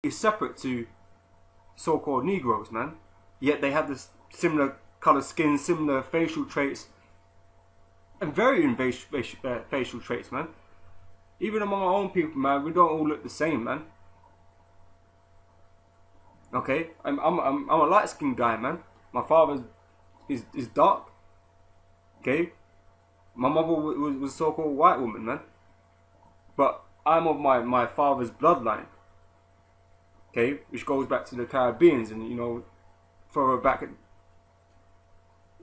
is separate to so-called Negroes, man. Yet they have this similar color skin, similar facial traits, and varying facial traits, man. Even among our own people, man, we don't all look the same, man. Okay, I'm a light-skinned guy, man. My father is dark. Okay, my mother was a so-called white woman, man. But I'm of my father's bloodline. Okay, which goes back to the Caribbeans, and you know, further back,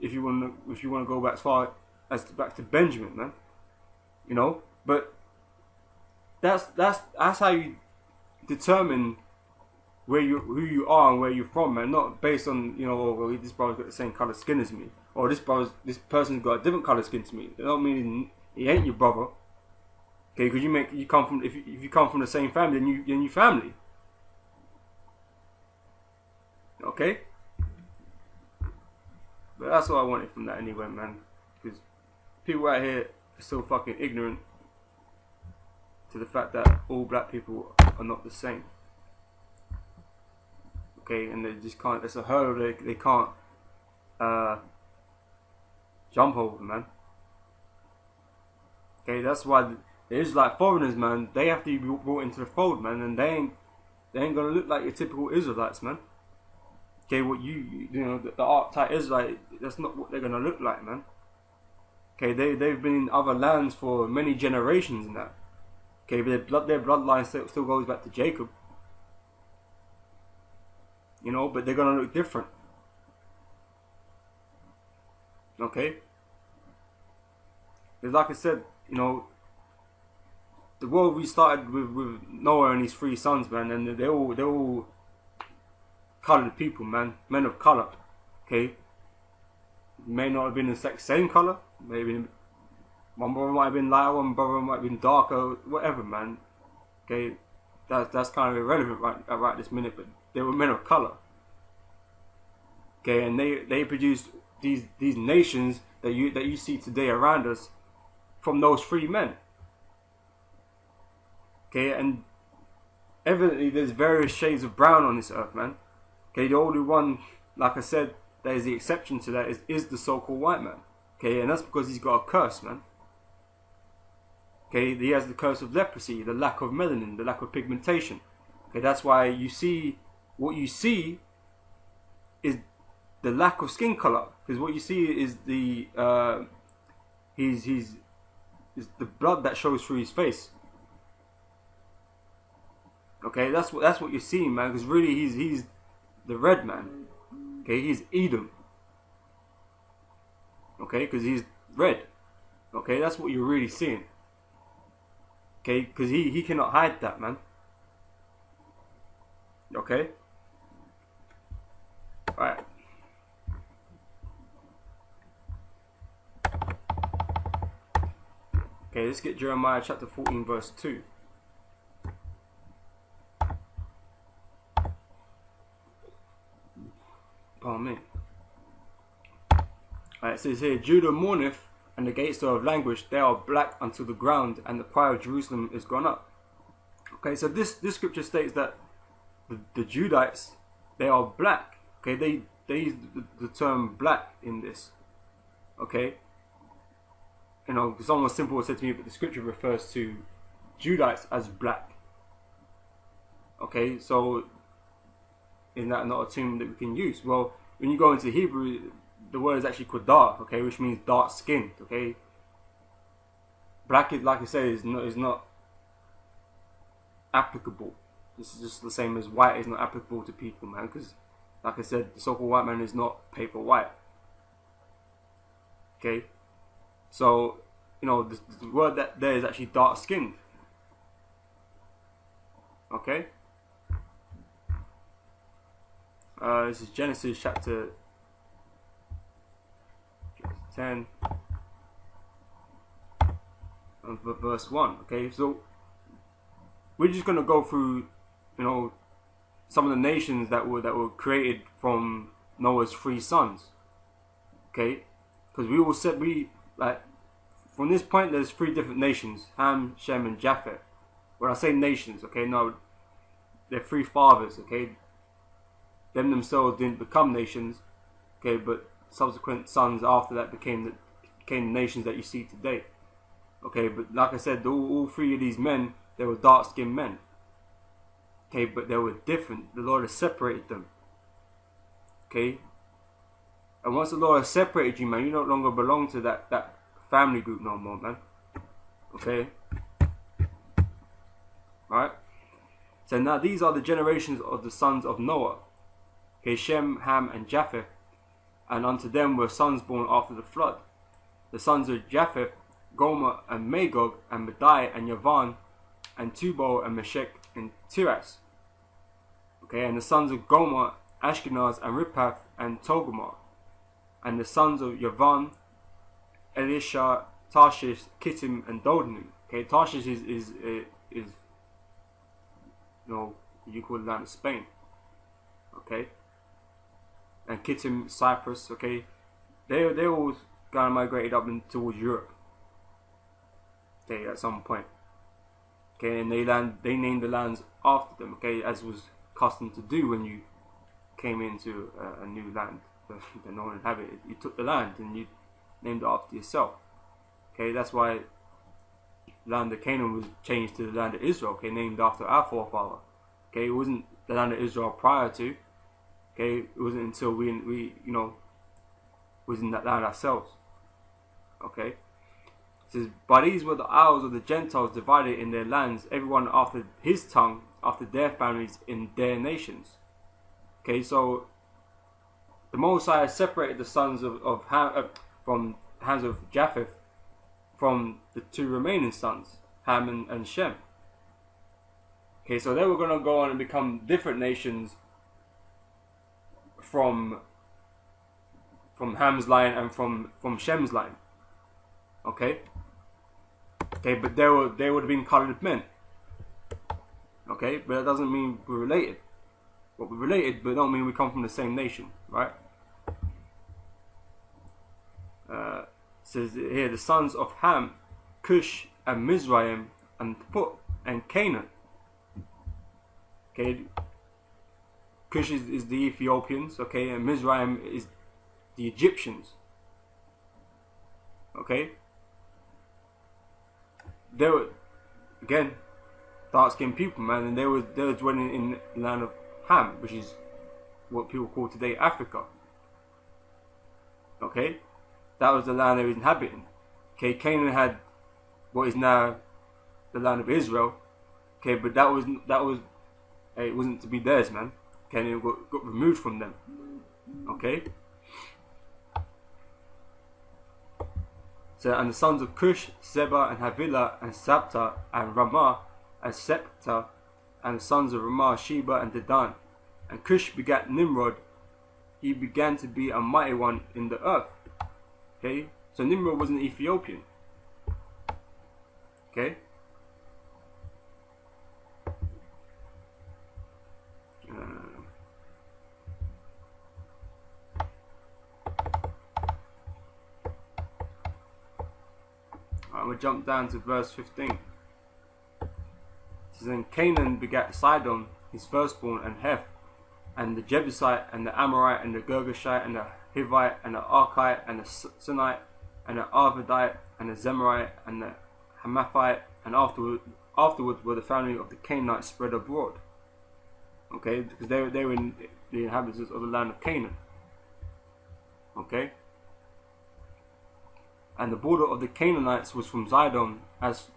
if you want to go back as far as back to Benjamin, man. You know, but that's how you determine who you are and where you're from, man. Not based on, you know, well, this brother's got the same color skin as me, or this person's got a different color skin to me. That don't mean he ain't your brother. Okay, because you come from, if you come from the same family, then you family. Okay, but that's what I wanted from that anyway, man. Because people out here are so fucking ignorant to the fact that all black people are not the same. Okay, and they just can't. It's a hurdle they can't jump over, man. Okay, that's why it's like foreigners, man. They have to be brought into the fold, man, and they ain't gonna look like your typical Israelites, man. Okay, what you know, the archetype Israelite, that's not what they're gonna look like, man. Okay, they've been in other lands for many generations and that. Okay, but their bloodline still goes back to Jacob. You know, but they're gonna look different. Okay, because like I said, you know, the world we started with Noah and his 3 sons, man, and they're all colored people, man, men of color. Okay, may not have been the same color. Maybe one brother might have been lighter, one brother might have been darker, whatever, man. Okay, that's kind of irrelevant right this minute, but they were men of color. Okay, and they produced these nations that you see today around us from those 3 men. Okay, and evidently there's various shades of brown on this earth, man. Okay, the only one, like I said, that is the exception to that is the so-called white man. Okay, and that's because he's got a curse, man. Okay, he has the curse of leprosy, the lack of melanin, the lack of pigmentation. Okay, that's why what you see is the lack of skin color, because what you see is the the blood that shows through his face. Okay, that's what you're seeing, man. Because really, he's the red man. Okay, he's Edom. Okay, because he's red. Okay, that's what you're really seeing. Okay, because he cannot hide that, man. Okay. Alright. Okay, let's get Jeremiah chapter 14 verse 2. Pardon me. Alright, it says here, Judah mourneth, and the gates thereof languish, they are black unto the ground, and the pride of Jerusalem is gone up. Okay, so this scripture states that the Judites, they are black. Okay, they use the term black in this. Okay, you know, someone simple said to me, but the scripture refers to Judites as black. Okay, so is that not a term that we can use? Well, when you go into Hebrew, the word is actually quadar, okay, which means dark skinned. Okay, black is, like I say, is not applicable. This is just the same as white is not applicable to people, man. Because, like I said, the so-called white man is not paper white. Okay, so you know the word that there is actually dark skinned. Okay, this is Genesis chapter 10 and verse 1. Okay, so we're just gonna go through, you know, some of the nations that were created from Noah's 3 sons. Okay, because we all said from this point there's 3 different nations: Ham, Shem, and Japheth. When I say nations, okay, no, their three fathers, okay, them themselves didn't become nations, okay, but subsequent sons after that became the nations that you see today. Okay, but like I said, all three of these men, they were dark-skinned men. Okay, but they were different. The Lord has separated them. Okay, and once the Lord has separated you, man, you no longer belong to that family group no more, man. Okay, right? So now these are the generations of the sons of Noah. Okay, Shem, Ham, and Japheth. And unto them were sons born after the flood. The sons of Japheth, Gomer and Magog, and Madai and Yavan, and Tubal and Meshech and Tiras. Okay, and the sons of Gomer, Ashkenaz and Riphath and Togarmah. And the sons of Yavan, Elisha, Tarshish, Kittim, and Dodanu. Okay, Tarshish is you know, you call it land of Spain. Okay, and Kittim, Cyprus. Okay, they all kind of migrated up towards Europe. Okay, at some point. Okay, and they named the lands after them. Okay, as was custom to do when you came into a new land that no one inhabited. You took the land and you named it after yourself. Okay, that's why the land of Canaan was changed to the land of Israel. Okay, named after our forefather. Okay, it wasn't the land of Israel prior to. Okay, it wasn't until we you know was in that land ourselves. Okay, it says, but these were the isles of the Gentiles divided in their lands, everyone after his tongue, after their families, in their nations. Okay, so the Mosiah separated the sons of Ham from hands of Japheth from the two remaining sons, Ham and Shem. Okay, so they were going to go on and become different nations from Ham's line and from Shem's line. Okay, but they would have been colored men. Okay, but that doesn't mean we're related. Well, we're related, but don't mean we come from the same nation, right? Says here the sons of Ham, Cush and Mizraim and Put and Canaan. Okay, Cush is the Ethiopians, okay, and Mizraim is the Egyptians. Okay, they were again dark-skinned people, man, and they were dwelling in the land of Ham, which is what people call today Africa. Okay, that was the land they were inhabiting. Okay, Canaan had what is now the land of Israel. Okay, but that was it wasn't to be theirs, man. Okay, it got removed from them. Okay. So, and the sons of Cush, Seba and Havilah and Sabta and Ramah and Septa, and the sons of Ramah, Sheba and Dedan. And Cush begat Nimrod. He began to be a mighty one in the earth. Okay, so Nimrod was an Ethiopian. Okay. We'll jump down to verse 15. It says, and Canaan begat Sidon, his firstborn, and Heth, and the Jebusite, and the Amorite, and the Girgashite, and the Hivite, and the Archite, and the Sinite, and the Arvadite, and the Zemarite, and the Hamathite, and afterwards were the family of the Canaanites spread abroad. Okay, because they were the inhabitants of the land of Canaan. Okay. And the border of the Canaanites was from Zidon, as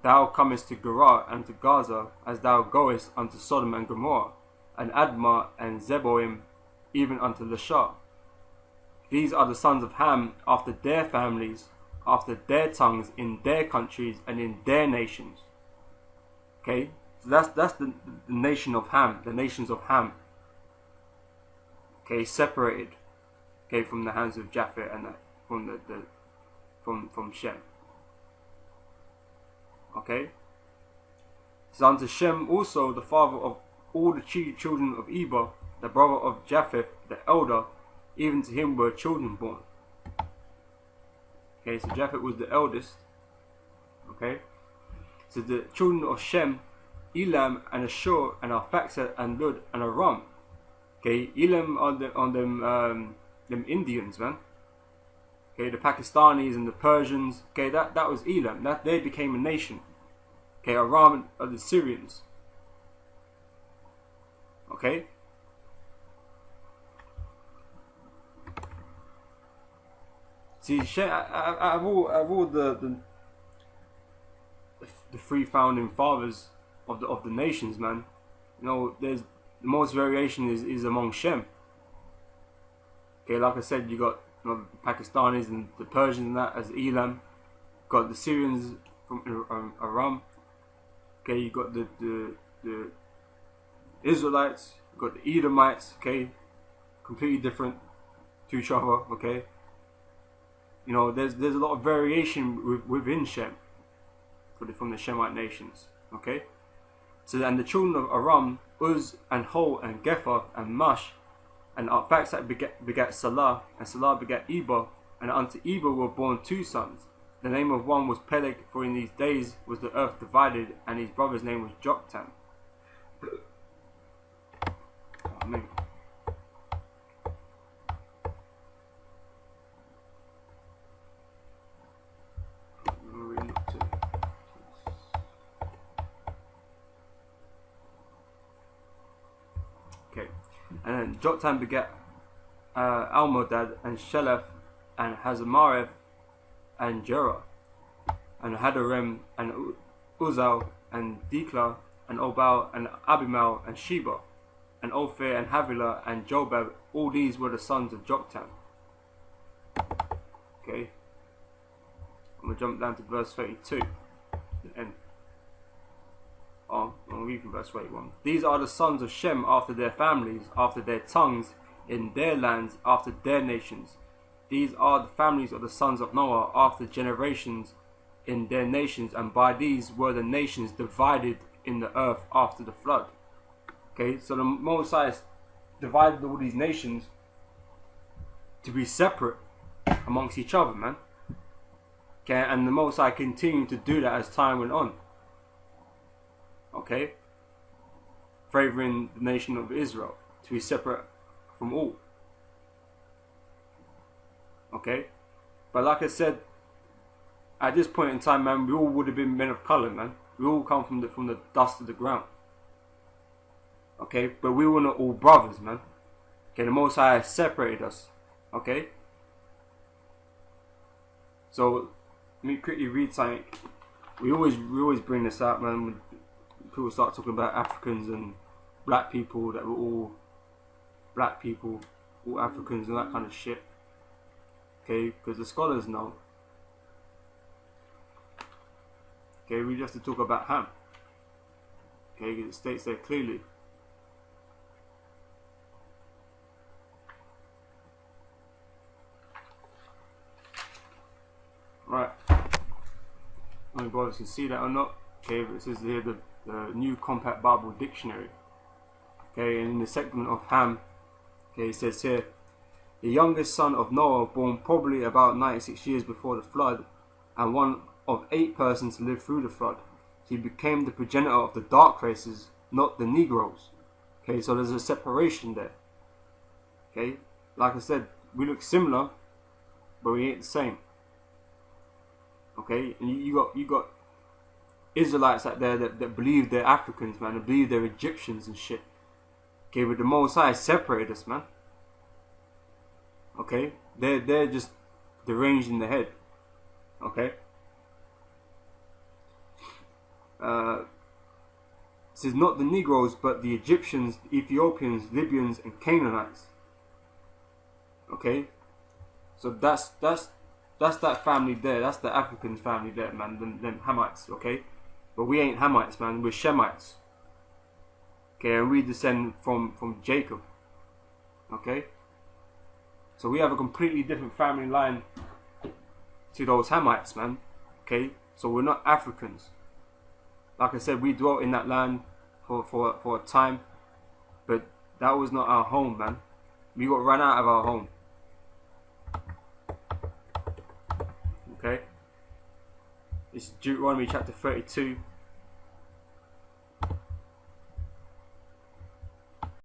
thou comest to Gerar, and to Gaza, as thou goest unto Sodom and Gomorrah, and Admah and Zeboim, even unto Lashar. These are the sons of Ham after their families, after their tongues, in their countries, and in their nations. Okay, so that's the nation of Ham, the nations of Ham. Okay, separated. Okay, from the hands of Japheth and from Shem. Okay. So unto Shem also, the father of all the children of Eber, the brother of Japheth, the elder, even to him were children born. Okay, so Japheth was the eldest. Okay. So the children of Shem, Elam and Ashur and Arphaxad and Lud and Aram. Okay, Elam on them Indians, man. Okay, the Pakistanis and the Persians. Okay, that was Elam. That they became a nation. Okay, Aram are the Syrians. Okay. See, out of all the three founding fathers of the nations, man, you know, there's the most variation is among Shem. Okay, like I said, you got, you know, the Pakistanis and the Persians and that as Elam. Got the Syrians from Aram. Okay, you got the Israelites. You got the Edomites. Okay, completely different to each other. Okay, you know, there's a lot of variation within Shem from the Shemite nations. Okay, so and the children of Aram, Uz and Hol and Gepher and Mush, and Arphaxad begat Salah, and Salah begat Eber, and unto Eber were born 2 sons. The name of one was Peleg, for in these days was the earth divided, and his brother's name was Joktan. Amen. Okay, and then Joktan begat Almodad and Sheleph and Hazamareth and Jerah and Hadarem and Uzal and Dikla and Obal and Abimal and Sheba and Ophir and Havilah and Jobab. All these were the sons of Joktan. Okay, I'm going to jump down to verse 32. The end. Oh, I'll read from verse 31. These are the sons of Shem after their families, after their tongues, in their lands, after their nations. These are the families of the sons of Noah after generations in their nations, and by these were the nations divided in the earth after the flood. Okay, so the Most High divided all these nations to be separate amongst each other, man. Okay, and the Most High continued to do that as time went on. Okay, favoring the nation of Israel to be separate from all. Okay, but like I said, at this point in time, man, we all would have been men of color, man. We all come from the dust of the ground. Okay, but we were not all brothers, man. Okay, the Most High separated us. Okay, so let me quickly read something. We always bring this out, man. When people start talking about Africans and black people, that we're all black people, all Africans and that kind of shit. Okay, because the scholars know. Okay, we just have to talk about Ham. Okay, because it states there clearly. Right. I don't know if you can see that or not. Okay, but it says here the New Compact Bible Dictionary. Okay, and in the segment of Ham, okay, it says here, the youngest son of Noah, born probably about 96 years before the flood, and one of 8 persons to live through the flood. He became the progenitor of the dark races, not the Negroes. Okay, so there's a separation there. Okay, like I said, we look similar, but we ain't the same. Okay, and you got Israelites out there that believe they're Africans, man, and believe they're Egyptians and shit. Okay, but the Most High separated us, man. Okay, they're just deranged in the head. Okay. This is not the Negroes, but the Egyptians, the Ethiopians, Libyans, and Canaanites. Okay, so that's that family there. That's the African family there, man. Them Hamites. Okay, but we ain't Hamites, man. We're Shemites. Okay, and we descend from Jacob. Okay. So we have a completely different family line to those Hamites, man. Okay, so we're not Africans. Like I said, we dwelt in that land for a time, but that was not our home, man. We got run out of our home. Okay, it's Deuteronomy chapter 32,